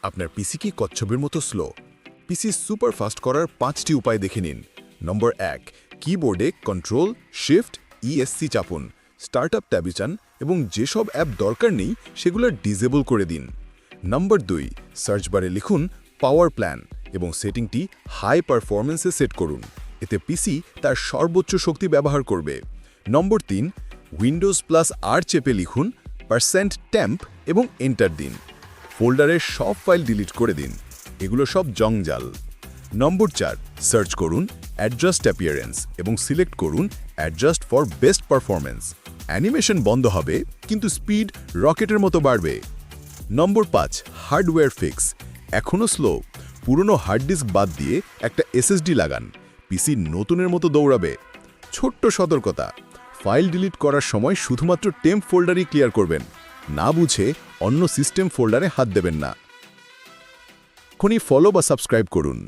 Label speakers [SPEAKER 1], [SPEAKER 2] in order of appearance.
[SPEAKER 1] আপনার পিসি কি কচ্ছপের মতো স্লো? পিসি সুপার ফাস্ট করার 5টি উপায় দেখে নিন। নম্বর 1, কিবোর্ডে কন্ট্রোল শিফট ইএসসি চাপুন, স্টার্টআপ ট্যাবে যান এবং যেসব অ্যাপ দরকার নেই সেগুলো ডিসেবল করে দিন। নম্বর 2, সার্চ বারে লিখুন পাওয়ার প্ল্যান এবং সেটিংটি হাই পারফরম্যান্সে সেট করুন। এতে পিসি তার সর্বোচ্চ শক্তি ব্যবহার করবে। নম্বর 3, উইন্ডোজ প্লাস আর চেপে লিখুন %temp এবং এন্টার দিন। ফোল্ডারের সব ফাইল ডিলিট করে দিন, এগুলো সব জঞ্জাল। নম্বর 4, সার্চ করুন অ্যাডজাস্ট অ্যাপিয়ারেন্স এবং সিলেক্ট করুন adjust for best performance. Animation বন্ধ হবে কিন্তু স্পিড রকেটের মতো বাড়বে। নম্বর 5, হার্ডওয়্যার ফিক্স। এখনও স্লো? পুরনো হার্ড ডিস্ক বাদ দিয়ে একটা এসএসডি লাগান, পিসি নতুনের মতো দৌড়াবে। ছোট্ট সতর্কতা, ফাইল ডিলিট করার সময় শুধুমাত্র টেম্প ফোল্ডারই ক্লিয়ার করবেন, না বুঝে অন্য সিস্টেম ফোল্ডারে হাত দেবেন না। এখনই ফলো বা সাবস্ক্রাইব করুন।